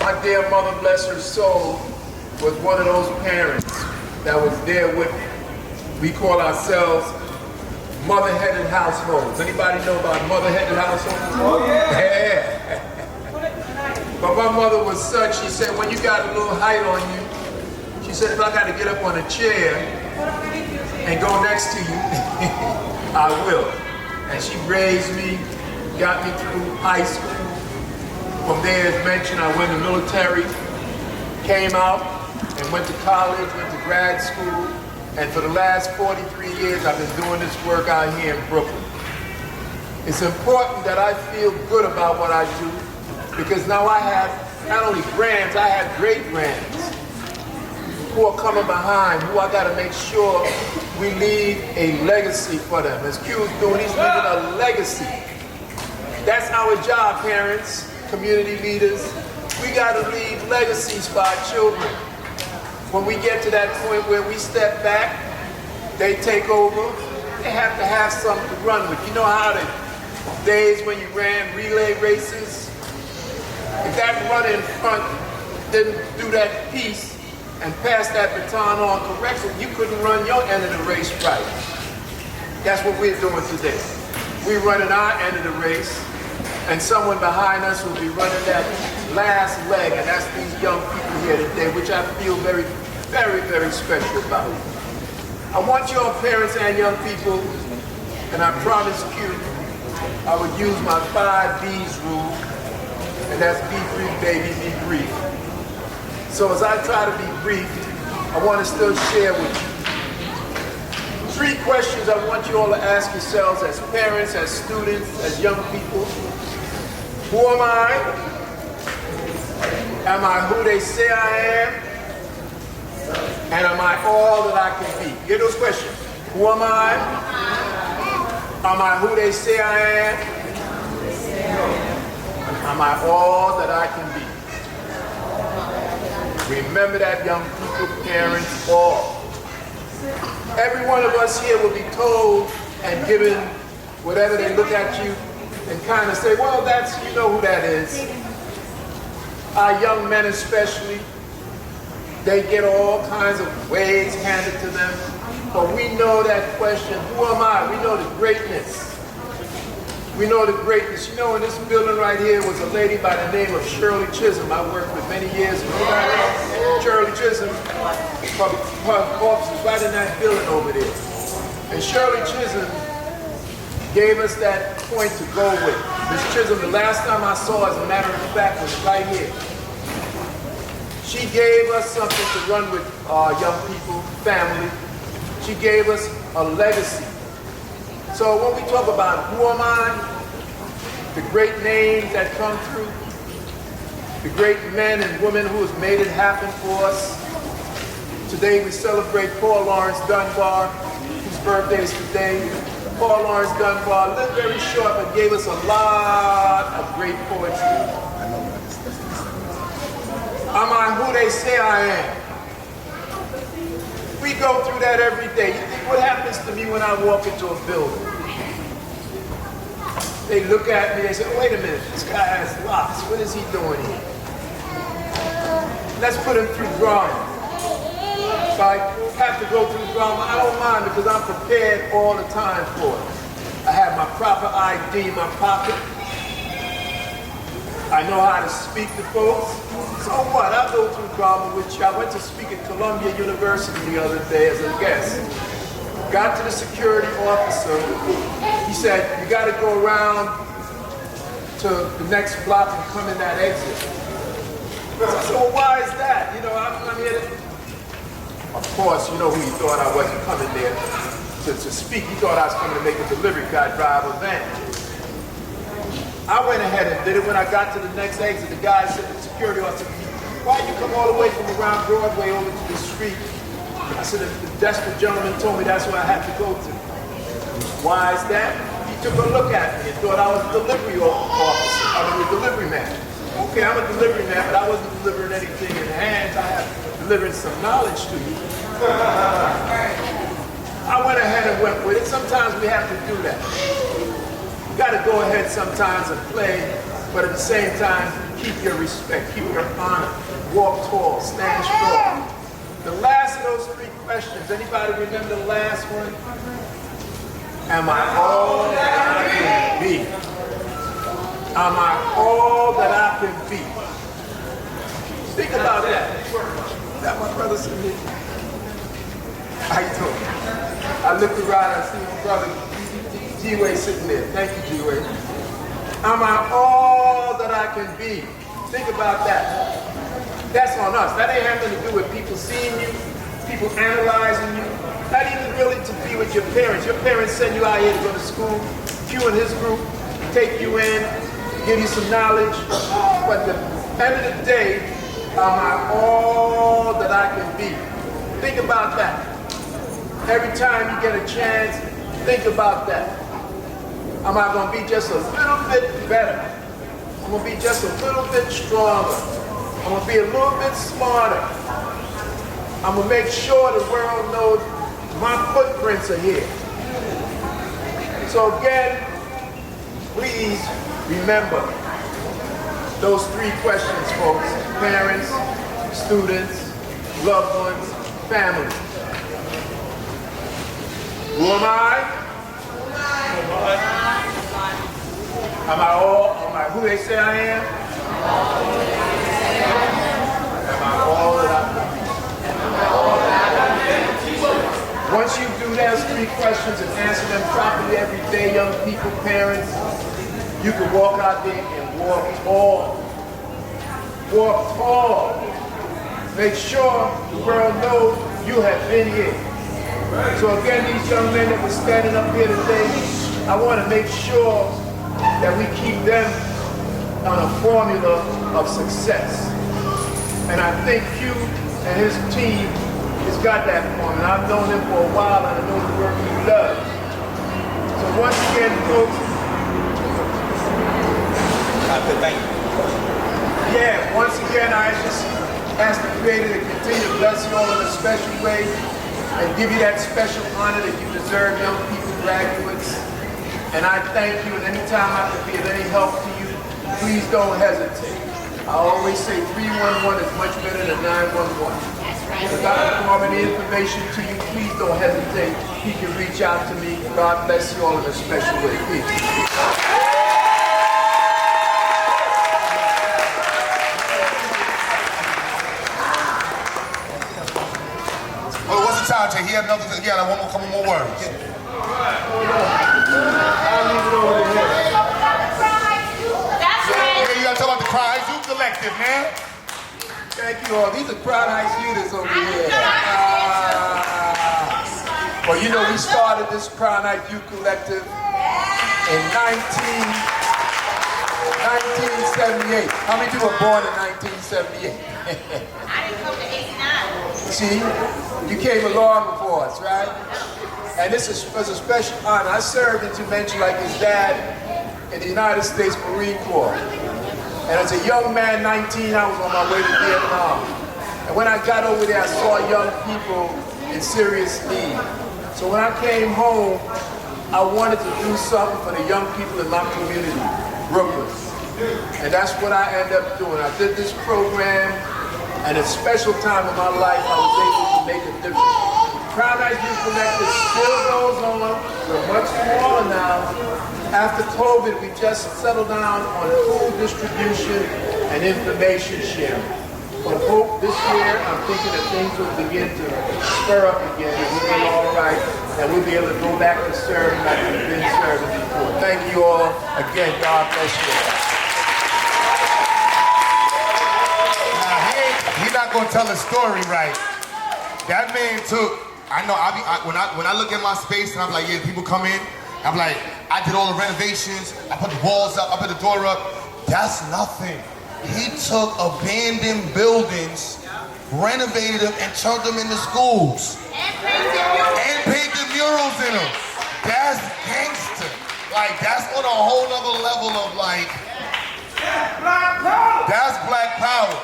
My dear mother, bless her soul, was one of those parents that was there with, we call ourselves mother-headed households. Anybody know about mother-headed households? Oh yeah. Yeah. But my mother was such, she said, when you got a little height on you, she said, if I got to get up on a chair and go next to you, I will. And she raised me, got me through high school. From there, as mentioned, I went to military, came out, and went to college, went to grad school. And for the last 43 years, I've been doing this work out here in Brooklyn. It's important that I feel good about what I do, because now I have not only grands, I have great grands who are coming behind, who I gotta make sure we leave a legacy for them. As Q is doing, he's leaving a legacy. That's our job, parents, community leaders. We gotta leave legacies for our children. When we get to that point where we step back, they take over, they have to have something to run with. You know how the days when you ran relay races? If that runner in front didn't do that piece and pass that baton on correctly, you couldn't run your end of the race right. That's what we're doing today. We're running our end of the race, and someone behind us will be running that last leg, and that's these young people here today, which I feel very, very, very special about. I want your parents and young people, and I promised you I would use my 5 B's rule, and that's be brief, baby, be brief. So as I try to be brief, I want to still share with you 3 questions I want you all to ask yourselves as parents, as students, as young people. Who am I? Am I who they say I am? And am I all that I can be? Get those questions. Who am I? Am I who they say I am? Am I all that I can be? Remember that, young people, parents, all. Every one of us here will be told and given whatever they look at you and kind of say, well, that's, you know who that is. Our young men especially, they get all kinds of ways handed to them. But we know that question, who am I? We know the greatness. We know the greatness. You know, in this building right here was a lady by the name of Shirley Chisholm. I worked with many years. Shirley Chisholm, her office is right in that building over there. And Shirley Chisholm gave us that point to go with. Miss Chisholm, the last time I saw her, as a matter of fact, was right here. She gave us something to run with young people, family. She gave us a legacy. So when we talk about who am I, the great names that come through, the great men and women who has made it happen for us. Today we celebrate Paul Laurence Dunbar, whose birthday is today. Paul Laurence Dunbar lived very short but gave us a lot of great poetry. Am I who they say I am? We go through that every day. You think what happens to me when I walk into a building? They look at me, they say, wait a minute, this guy has locks. What is he doing here? Let's put him through drama. If I have to go through drama, I don't mind because I'm prepared all the time for it. I have my proper ID in my pocket. I know how to speak to folks. So what? I'll go through drama with you. I went to speak at Columbia University the other day as a guest. Got to the security officer. He said, you got to go around to the next block and come in that exit. So I said, well, why is that? You know, I'm here to... Of course, you know who he thought I wasn't coming there to speak. He thought I was coming to make a delivery guy drive a van. I went ahead and did it. When I got to the next exit, the guy said, the security officer, why you come all the way from around Broadway over to the street? I said, the desperate gentleman told me that's where I had to go to. Why is that? He took a look at me and thought I was a delivery officer. I mean, a delivery man. Okay, I'm a delivery man, but I wasn't delivering anything in hands. I have delivering some knowledge to you. I went ahead and went with it. Sometimes we have to do that. You got to go ahead sometimes and play, but at the same time, keep your respect, keep your honor, walk tall, stand strong. The last of those 3 questions, anybody remember the last one? Am I all that I can be? Am I all that I can be? Think about that. Is that my brother sitting here? How you doing? I looked around and I see my brother XyayX sitting there. Thank you, XyayX. Am I all that I can be? Think about that. That's on us. That ain't having to do with people seeing you, people analyzing you. Not even really to be with your parents. Your parents send you out here to go to school. You and his group take you in, give you some knowledge. But at the end of the day, am I all that I can be? Think about that. Every time you get a chance, think about that. Am I going to be just a little bit better? I'm going to be just a little bit stronger. I'm going to be a little bit smarter. I'm going to make sure the world knows my footprints are here. So again, please remember those 3 questions, folks. Parents, students, loved ones, family. Who am I? Am I all? Am I who they say I am? Am I all that I can be? Once you do those 3 questions and answer them properly every day, young people, parents, you can walk out there and walk tall. Walk tall. Make sure the world knows you have been here. So again, these young men that were standing up here today, I want to make sure that we keep them on a formula of success. And I think Q and his team has got that formula. I've known him for a while and I know the work he does. So once again, folks, Thank you. yeah, once again, I just ask the Creator to continue to bless you all in a special way and give you that special honor that you deserve, young people, graduates. And I thank you, and anytime I can be of any help to you, please don't hesitate. I always say 311 is much better than 911. If I can form any information to you, please don't hesitate. You can reach out to me. God bless you all in a special way. Peace. Well, what's the time, Jay? He had one more, couple more words. I'll leave it over here. That's right. Yeah, you gotta talk about the Crowd Heights Youth Collective, man. Thank you all. These are Crowd Heights students over here. Well, you know, we started this Crowd Heights Youth Collective in 1978. How many people were born in 1978? I didn't come to 89. See, you came along before us, right? And this was a special honor. I served in Tumentia like his dad in the United States Marine Corps. And as a young man, 19, I was on my way to Vietnam. And when I got over there, I saw young people in serious need. So when I came home, I wanted to do something for the young people in my community, Brooklyn. And that's what I ended up doing. I did this program, and at a special time in my life, I was able to make a difference. Crowd Heights Youth Collective still goes on. We're much smaller now. After COVID, we just settled down on food distribution and information sharing. But hope this year, I'm thinking that things will begin to spur up again, and we'll be all right, and we'll be able to go back to serving like we've been serving before. Thank you all. Again, God bless you all. He's not gonna tell his story right. That man took. I know. When I look at my space and I'm like, yeah, people come in. I'm like, I did all the renovations. I put the walls up. I put the door up. That's nothing. He took abandoned buildings, renovated them, and turned them into schools. And painted murals in them. That's gangster. Like, that's on a whole nother level of like. That's black power.